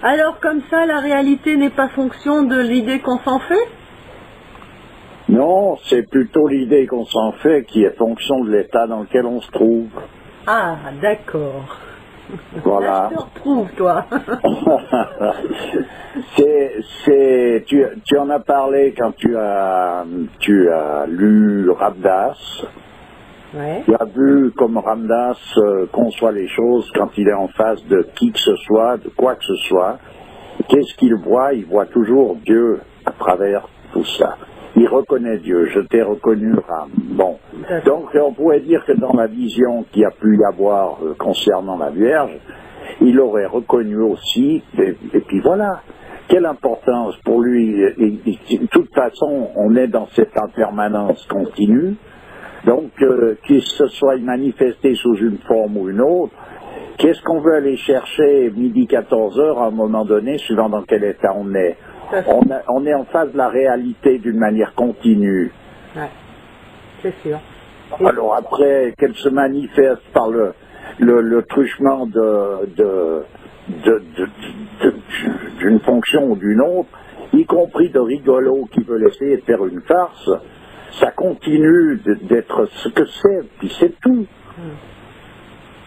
Alors comme ça, la réalité n'est pas fonction de l'idée qu'on s'en fait? Non, c'est plutôt l'idée qu'on s'en fait qui est fonction de l'état dans lequel on se trouve. Ah, d'accord. Voilà. Là, je te retrouve, toi. Tu en as parlé quand tu as lu Ramdas. Ouais. Tu as vu comme Ramdas conçoit les choses quand il est en face de qui que ce soit, de quoi que ce soit. Qu'est-ce qu'il voit? Il voit toujours Dieu à travers tout ça. Il reconnaît Dieu. Je t'ai reconnu, Ram. Bon. Donc, on pourrait dire que dans la vision qu'il y a pu y avoir concernant la Vierge, il aurait reconnu aussi, et puis voilà. Quelle importance pour lui. De toute façon, on est dans cette impermanence continue. Donc, qu'il se soit manifesté sous une forme ou une autre, qu'est-ce qu'on veut aller chercher midi 14 heures à un moment donné, suivant dans quel état on est? On est en face de la réalité d'une manière continue. Ouais, c'est sûr. Alors après, qu'elle se manifeste par le truchement d'une fonction ou d'une autre, y compris de rigolo qui veut essayer de faire une farce, ça continue d'être ce que c'est, puis c'est tout.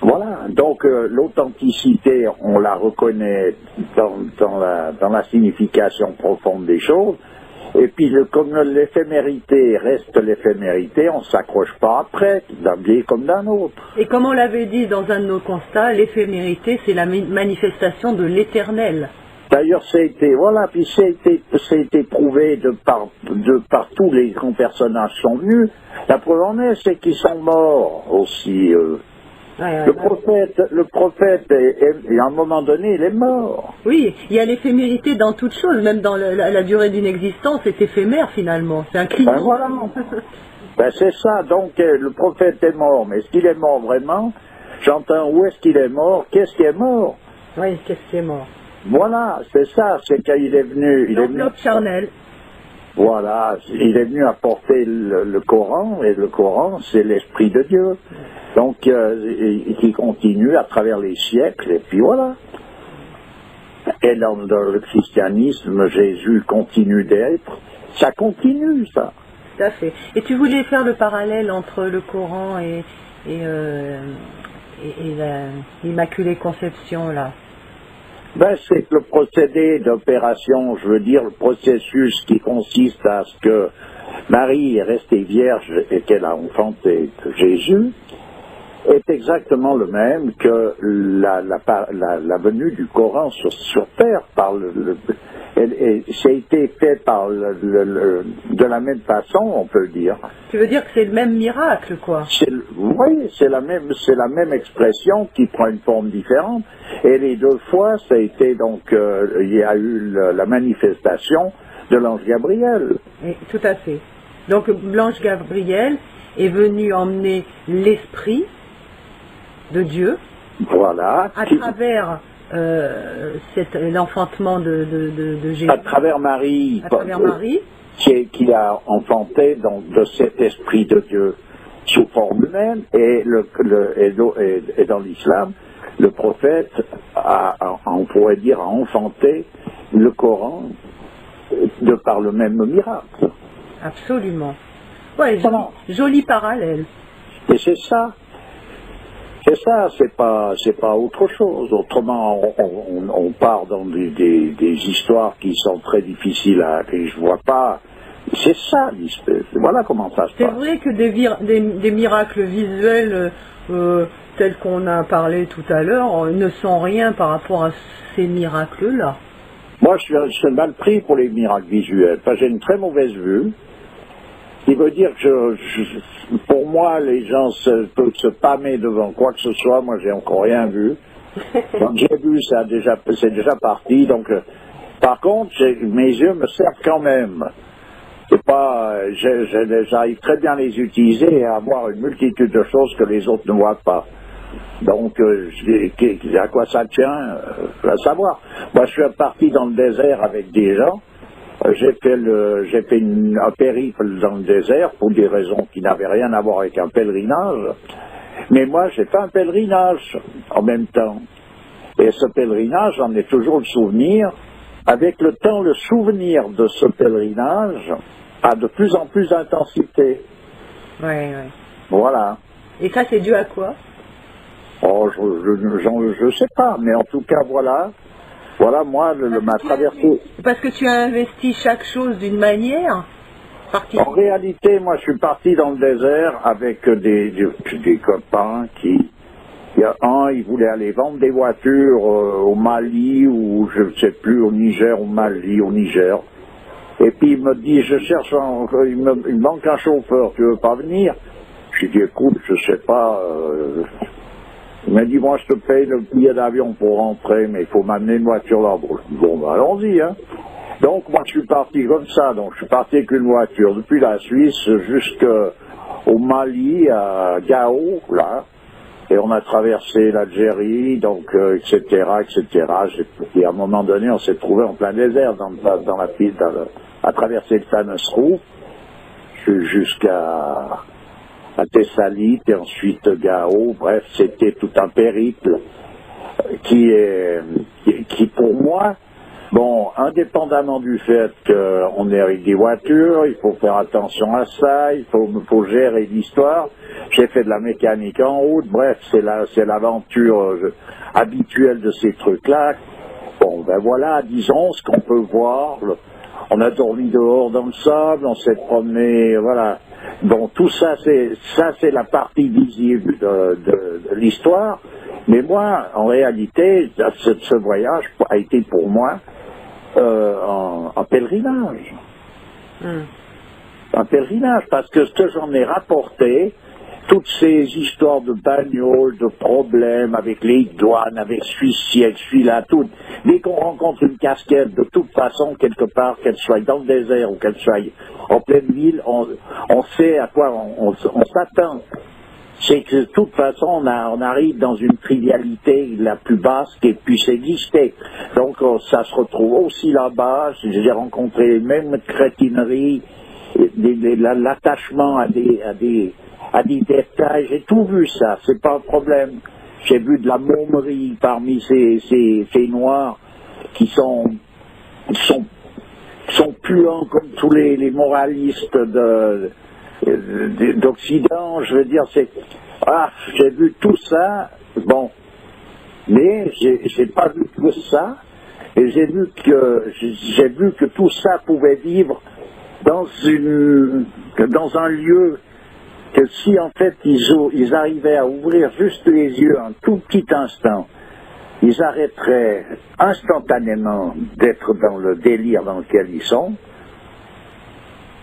Voilà, donc l'authenticité, on la reconnaît dans la signification profonde des choses, et puis comme l'éphémérité reste l'éphémérité, on ne s'accroche pas après, d'un biais comme d'un autre. Et comme on l'avait dit dans un de nos constats, l'éphémérité, c'est la manifestation de l'éternel. D'ailleurs, voilà, puis ça a été prouvé de par tous les grands personnages qui sont venus. La preuve en est, c'est qu'ils sont morts aussi. Le prophète, à un moment donné, il est mort. Oui, il y a l'éphémérité dans toute chose, même dans la durée d'une existence, c'est éphémère finalement, c'est un cri. Ben voilà. Ben c'est ça, donc le prophète est mort, mais est-ce qu'il est mort vraiment? J'entends où est-ce qu'il est mort, qu'est-ce qui est mort? Oui, qu'est-ce qui est mort? Voilà, c'est ça, c'est qu'il est venu. L'enveloppe charnelle. Voilà, il est venu apporter le Coran, et le Coran, c'est l'Esprit de Dieu. Donc, qui continue à travers les siècles, et puis voilà. Et dans le christianisme, Jésus continue d'être. Ça continue, ça. Tout à fait. Et tu voulais faire le parallèle entre le Coran et l'Immaculée Conception, là. Ben, c'est le procédé d'opération, je veux dire, le processus qui consiste à ce que Marie est restée vierge et qu'elle a enfanté Jésus, est exactement le même que la venue du Coran sur terre. Ça a été fait de la même façon, on peut dire. Tu veux dire que c'est le même miracle, quoi? Oui, c'est la même expression qui prend une forme différente. Et les deux fois, ça a été donc, il y a eu la manifestation de l'ange Gabriel. Et, tout à fait. Donc l'ange Gabriel est venu emmener l'esprit de Dieu. Voilà. À travers l'enfantement de Jésus. À travers Marie. À travers Marie. Qui a enfanté donc de cet esprit de Dieu sous forme humaine, et dans l'islam, le prophète on pourrait dire, a enfanté le Coran de par le même miracle. Absolument. Ouais, joli parallèle. Et c'est ça. C'est ça, c'est pas autre chose. Autrement, on part dans des histoires qui sont très difficiles que je vois pas. C'est ça, voilà comment ça se passe. C'est vrai que des miracles visuels tels qu'on a parlé tout à l'heure ne sont rien par rapport à ces miracles-là. Moi, je suis mal pris pour les miracles visuels, parce que j'ai une très mauvaise vue. Il veut dire que pour moi, les gens peuvent se pâmer devant quoi que ce soit. Moi, j'ai encore rien vu. Donc, j'ai vu, c'est déjà parti. Donc, par contre, mes yeux me servent quand même. C'est pas, j'arrive très bien à les utiliser et à voir une multitude de choses que les autres ne voient pas. Donc, à quoi ça tient, à savoir. Moi, je suis parti dans le désert avec des gens. J'ai fait un périple dans le désert pour des raisons qui n'avaient rien à voir avec un pèlerinage. Mais moi, j'ai fait un pèlerinage en même temps. Et ce pèlerinage, j'en ai toujours le souvenir. Avec le temps, le souvenir de ce pèlerinage a de plus en plus d'intensité. Ouais. Voilà. Et ça, c'est dû à quoi? Oh, je sais pas, mais en tout cas, voilà. Voilà, moi, ma traversée. Parce que tu as investi chaque chose d'une manière particulière. En réalité, moi, je suis parti dans le désert avec des copains qui... Il y a un, il voulait aller vendre des voitures au Mali, ou je ne sais plus, au Niger, au Mali, au Niger. Et puis il me dit, je cherche, il me manque un chauffeur, tu veux pas venir? Je lui dis, écoute, je sais pas. Il m'a dit, moi je te paye le billet d'avion pour rentrer, mais il faut m'amener une voiture là. Bon, ben, allons-y, hein. Donc moi je suis parti comme ça, donc je suis parti avec une voiture depuis la Suisse jusqu'au Mali, à Gao, là. Et on a traversé l'Algérie, donc, etc., etc. Et à un moment donné, on s'est trouvé en plein désert, dans la piste, à traverser le Tanasrou, jusqu'à Thessalite, et ensuite Gao. Bref, c'était tout un périple qui pour moi, bon, indépendamment du fait qu'on est avec des voitures, il faut faire attention à ça, il faut gérer l'histoire. J'ai fait de la mécanique en route, bref, c'est l'aventure habituelle de ces trucs-là. Bon, ben voilà, disons ce qu'on peut voir. On a dormi dehors dans le sable, on s'est promené, voilà. Bon, tout ça, c'est la partie visible de l'histoire. Mais moi, en réalité, ce voyage a été pour moi un pèlerinage. Un pèlerinage, parce que ce que j'en ai rapporté, toutes ces histoires de bagnoles, de problèmes avec les douanes, avec celui-ci, avec celui-là, tout. Dès qu'on rencontre une casquette, de toute façon, quelque part, qu'elle soit dans le désert ou qu'elle soit en pleine ville, on sait à quoi on s'attend. C'est que de toute façon, on arrive dans une trivialité la plus basse qui puisse exister. Donc, ça se retrouve aussi là-bas. J'ai rencontré les mêmes crétineries, l'attachement à des détails. J'ai tout vu ça, c'est pas un problème. J'ai vu de la mômerie parmi ces noirs qui sont puants comme tous les moralistes d'Occident. Je veux dire, j'ai vu tout ça, bon, mais j'ai pas vu que ça, et j'ai vu que tout ça pouvait vivre dans un lieu que si en fait ils arrivaient à ouvrir juste les yeux un tout petit instant, ils arrêteraient instantanément d'être dans le délire dans lequel ils sont.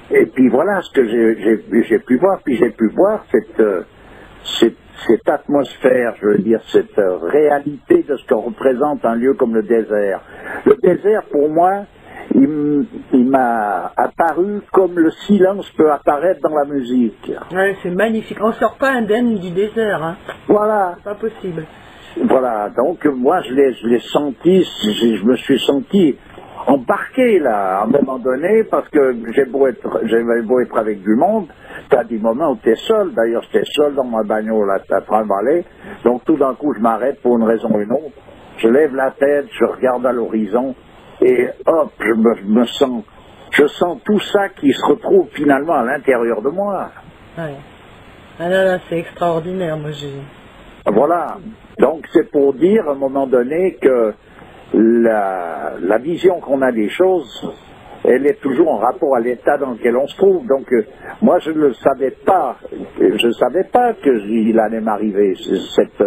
Et puis voilà ce que j'ai pu voir. Puis j'ai pu voir cette atmosphère, je veux dire, cette réalité de ce que représente un lieu comme le désert. Le désert, pour moi, il m'a apparu comme le silence peut apparaître dans la musique. Ouais, c'est magnifique. On sort pas indemne du désert, hein. Voilà. C'est pas possible. Voilà, donc moi je l'ai senti, je me suis senti embarqué là, à un moment donné, parce que j'avais beau être avec du monde, t'as des moments où t'es seul. D'ailleurs, j'étais seul dans ma bagnole à Trinvalet, donc tout d'un coup je m'arrête pour une raison ou une autre, je lève la tête, je regarde à l'horizon, et hop, je sens tout ça qui se retrouve finalement à l'intérieur de moi. Ouais. Ah là, c'est extraordinaire, moi Voilà, donc c'est pour dire à un moment donné que la vision qu'on a des choses, elle est toujours en rapport à l'état dans lequel on se trouve. Donc moi je ne savais pas qu'il allait m'arriver cette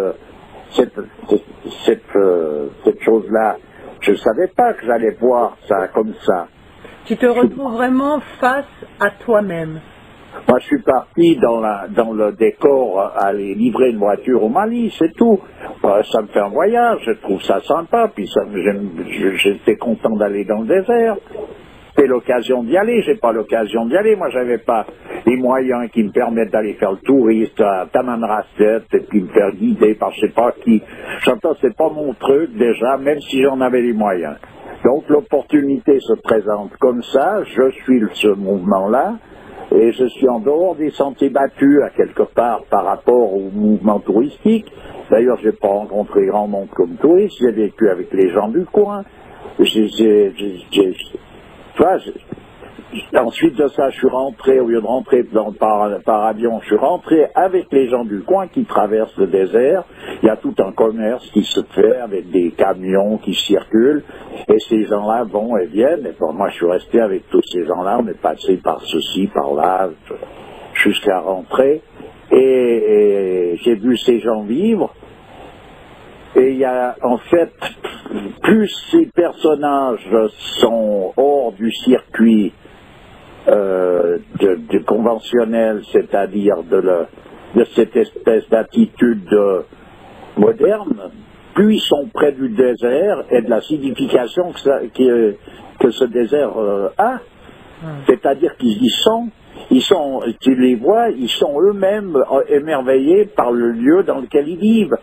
chose-là. Je ne savais pas que j'allais voir ça comme ça. Tu te retrouves vraiment face à toi-même. Moi, je suis parti dans le décor à aller livrer une voiture au Mali, c'est tout. Ça me fait un voyage, je trouve ça sympa, puis j'étais content d'aller dans le désert. C'était l'occasion d'y aller, j'ai pas l'occasion d'y aller. Moi, j'avais pas les moyens qui me permettent d'aller faire le touriste à Tamanrasset et puis me faire guider par je sais pas qui. J'entends, c'est pas mon truc déjà, même si j'en avais les moyens. Donc, l'opportunité se présente comme ça, je suis ce mouvement-là. Et je suis en dehors des sentiers battus, à quelque part, par rapport au mouvement touristique. D'ailleurs, j'ai pas rencontré grand monde comme touriste, j'ai vécu avec les gens du coin. Ensuite de ça, je suis rentré, au lieu de rentrer par avion, je suis rentré avec les gens du coin qui traversent le désert. Il y a tout un commerce qui se fait avec des camions qui circulent. Et ces gens-là vont et viennent. Et bon, moi, je suis resté avec tous ces gens-là. On est passé par ceci, par là, jusqu'à rentrer. Et j'ai vu ces gens vivre. Et il y a, en fait, plus ces personnages sont hors du circuit de conventionnel, c'est-à-dire de cette espèce d'attitude moderne, plus ils sont près du désert et de la signification que ce désert a. C'est-à-dire qu'ils y sont, tu les vois, ils sont eux-mêmes émerveillés par le lieu dans lequel ils vivent.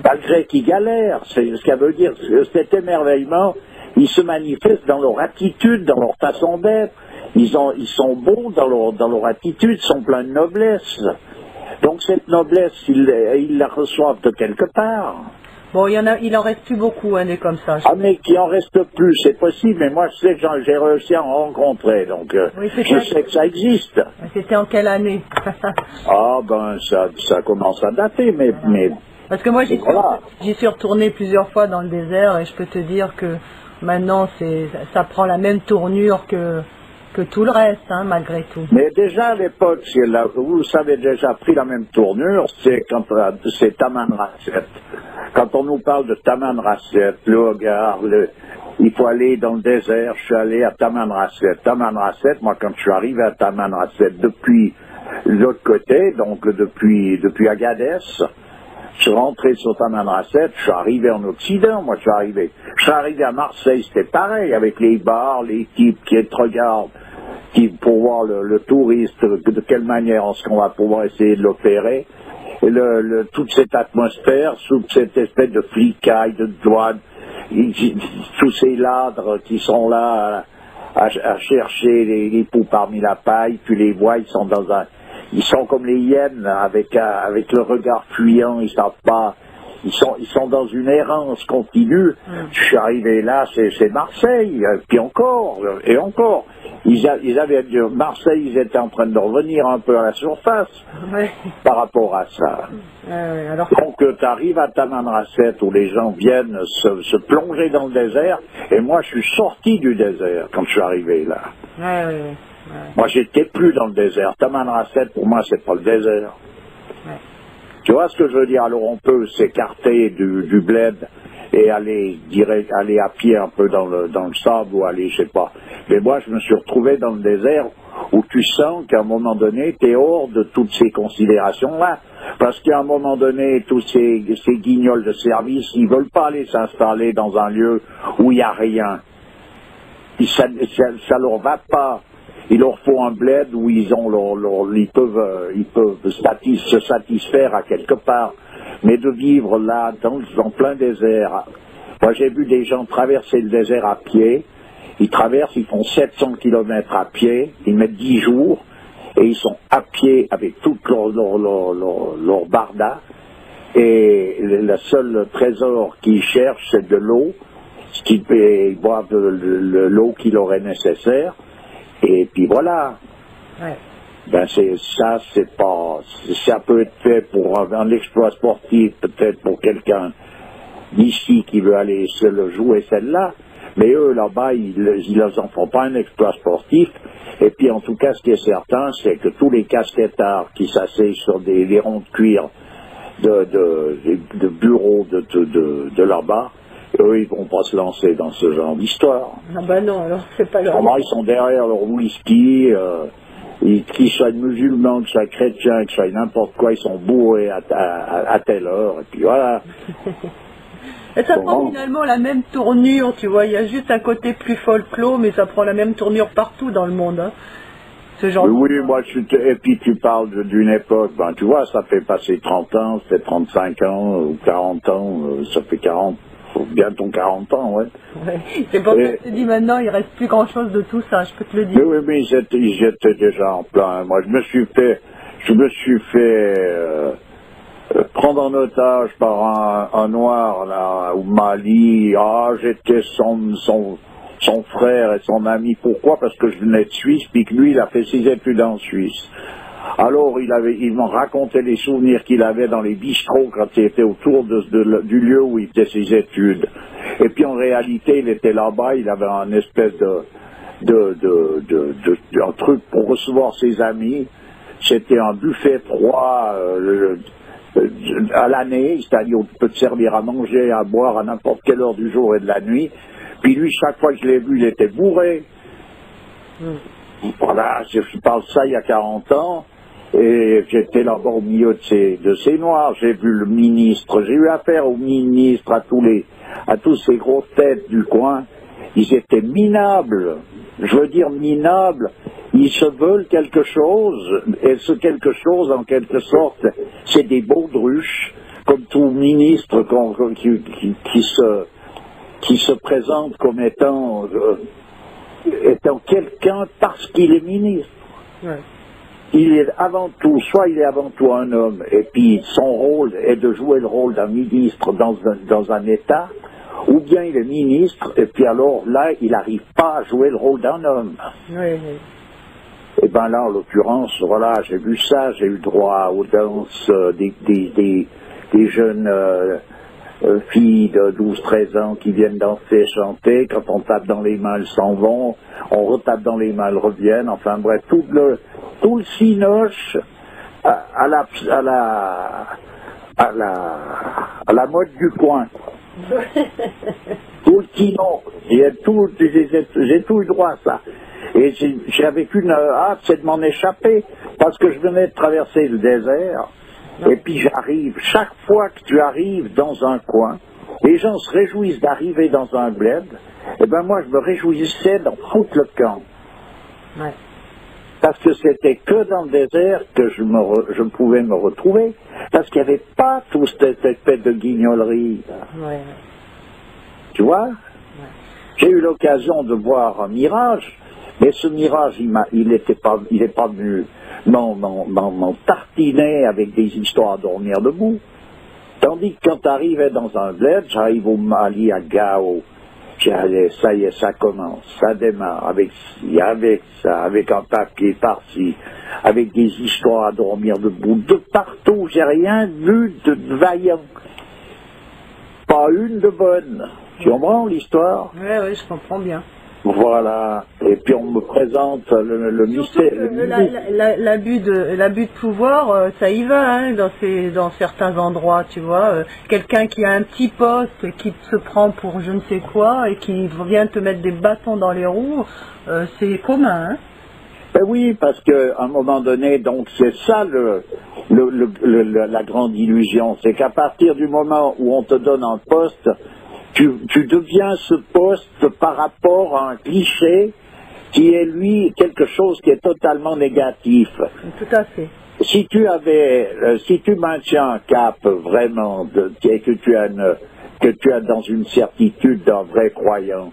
Malgré qu'ils galèrent, c'est ce que veut dire, cet émerveillement, il se manifeste dans leur attitude, dans leur façon d'être. Ils sont beaux dans leur attitude, ils sont pleins de noblesse. Donc cette noblesse, ils la reçoivent de quelque part. Bon, il en reste plus beaucoup, des comme ça. Ah, mais qu'il en reste plus, c'est possible, mais moi je sais que j'ai réussi à en rencontrer, donc oui, je sais que ça existe. C'était en quelle année? Ah ben, ça commence à dater, mais... Parce que moi, j'y suis retourné plusieurs fois dans le désert et je peux te dire que maintenant, ça prend la même tournure que tout le reste, malgré tout. Mais déjà à l'époque, vous avez déjà pris la même tournure, c'est Tamanrasset. Quand on nous parle de Tamanrasset, le Hogar, il faut aller dans le désert, je suis allé à Tamanrasset. Tamanrasset, moi quand je suis arrivé à Tamanrasset, depuis l'autre côté, donc depuis Agadez, je suis rentré sur Tamanrasset, je suis arrivé en Occident, moi je suis arrivé à Marseille, c'était pareil, avec les bars, les types qui te regardent, pour voir le touriste, de quelle manière est-ce qu'on va pouvoir essayer de l'opérer, et toute cette atmosphère, toute cette espèce de flicaille, de douane, tous ces ladres qui sont là à chercher les poux parmi la paille, tu les vois, ils sont comme les hyènes, avec le regard fuyant, ils savent pas, ils sont dans une errance continue. Je suis arrivé là, c'est Marseille, puis encore, et encore. Marseille, ils étaient en train de revenir un peu à la surface par rapport à ça. Donc tu arrives à Tamanrasset où les gens viennent se plonger dans le désert, et moi je suis sorti du désert quand je suis arrivé là. Moi, j'étais plus dans le désert. Tamanrasset, pour moi, c'est pas le désert. Tu vois ce que je veux dire? Alors, on peut s'écarter du bled et aller à pied un peu dans le sable ou aller, je sais pas. Mais moi, je me suis retrouvé dans le désert où tu sens qu'à un moment donné, tu es hors de toutes ces considérations-là. Parce qu'à un moment donné, tous ces guignols de service, ils veulent pas aller s'installer dans un lieu où il n'y a rien. Ça leur va pas. Il leur faut un bled où ils peuvent se satisfaire à quelque part. Mais de vivre là, dans plein désert. Moi, j'ai vu des gens traverser le désert à pied. Ils traversent, ils font 700 km à pied. Ils mettent 10 jours. Et ils sont à pied avec tout leur barda. Et le seul trésor qu'ils cherchent, c'est de l'eau. Ils boivent l'eau qui leur est nécessaire. Et puis voilà. Ben ça peut être fait pour un exploit sportif, peut-être pour quelqu'un d'ici qui veut aller se le jouer celle-là, mais eux là-bas, ils ne en font pas un exploit sportif. Et puis en tout cas, ce qui est certain, c'est que tous les casquettards qui s'asseyent sur des ronds de cuir de bureaux de là-bas, eux, ils vont pas se lancer dans ce genre d'histoire. Ah ben non, alors c'est pas leur... Ils sont derrière leur whisky, qu'ils soient musulmans, qu'ils soient chrétiens, qu'ils soient n'importe quoi, ils sont bourrés à telle heure, et puis voilà. Et ça prend finalement la même tournure, tu vois, il y a juste un côté plus folklore, mais ça prend la même tournure partout dans le monde, ce genre oui, et puis tu parles d'une époque, tu vois, ça fait passer 30 ans, ça fait 35 ans, ou 40 ans, ça fait 40. bientôt 40 ans, ouais. Ouais. C'est pour ça que je te dis maintenant, il reste plus grand-chose de tout ça, je peux te le dire. Oui, mais ils étaient déjà en plein. Moi, je me suis fait prendre en otage par un noir là au Mali. Ah, j'étais son frère et son ami. Pourquoi? Parce que je venais de Suisse, puis que lui, il a fait ses études en Suisse. Alors, il m'en racontait les souvenirs qu'il avait dans les bistrots quand il était autour du lieu où il faisait ses études. Et puis, en réalité, il était là-bas, il avait un espèce un truc pour recevoir ses amis. C'était un buffet froid à l'année, c'est-à-dire on peut te servir à manger, à boire à n'importe quelle heure du jour et de la nuit. Puis lui, chaque fois que je l'ai vu, il était bourré. Voilà, je parle de ça il y a 40 ans, et j'étais là-bas au milieu de ces noirs. J'ai vu le ministre, j'ai eu affaire au ministre, à tous ces grosses têtes du coin. Ils étaient minables. Je veux dire minables. Ils se veulent quelque chose, et ce quelque chose, en quelque sorte, c'est des baudruches, comme tout ministre qui se présente comme étant quelqu'un parce qu'il est ministre. Ouais. Il est avant tout un homme, et puis son rôle est de jouer le rôle d'un ministre dans un État, ou bien il est ministre, et puis alors là, il n'arrive pas à jouer le rôle d'un homme. Oui, oui. Et bien là, en l'occurrence, voilà, j'ai vu ça, j'ai eu droit aux danses des jeunes filles de 12-13 ans qui viennent danser, chanter. Quand on tape dans les mains, elles s'en vont. On retape dans les mains, elles reviennent. Enfin bref, tout le cinoche à la mode du coin. Tout le kino. J'ai tout eu droit à ça. Et j'avais qu'une hâte, c'est de m'en échapper, parce que je venais de traverser le désert, et puis j'arrive, chaque fois que tu arrives dans un coin, les gens se réjouissent d'arriver dans un bled, et ben moi je me réjouissais d'en foutre le camp. Ouais. Parce que c'était que dans le désert que je pouvais me retrouver, parce qu'il n'y avait pas tout cet effet de guignolerie. Ouais. Tu vois? Ouais. J'ai eu l'occasion de voir un mirage. Mais ce mirage, il n'est pas venu m'en tartiner avec des histoires à dormir debout. Tandis que quand t'arrivais dans un bled, j'arrive au Mali, à Gao, j'allais, ça y est, ça commence, ça démarre, avec ça, avec un papier par-ci, avec des histoires à dormir debout, de partout, j'ai rien vu de vaillant. Pas une de bonne. Tu comprends l'histoire? Oui, je comprends bien. Voilà, et puis on me présente le mystère. L'abus de pouvoir, ça y va, hein, dans certains endroits, tu vois. Quelqu'un qui a un petit poste, qui se prend pour je ne sais quoi, et qui vient te mettre des bâtons dans les roues, c'est commun, hein. Ben oui, parce qu'à un moment donné, donc c'est ça la grande illusion, c'est qu'à partir du moment où on te donne un poste, tu deviens ce poste par rapport à un cliché qui est, lui, quelque chose qui est totalement négatif. Tout à fait. Si tu maintiens un cap vraiment, que tu as dans une certitude d'un vrai croyant,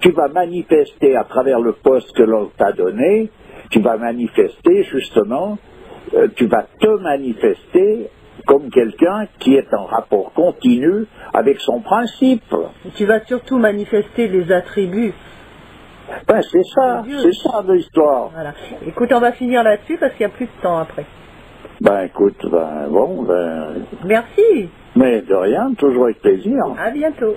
tu vas manifester à travers le poste que l'on t'a donné, tu vas manifester justement, tu vas te manifester comme quelqu'un qui est en rapport continu avec son principe. Tu vas surtout manifester les attributs. Ben c'est ça l'histoire. Voilà. Écoute, on va finir là-dessus parce qu'il n'y a plus de temps après. Ben écoute, Merci. Mais de rien, toujours avec plaisir. À bientôt.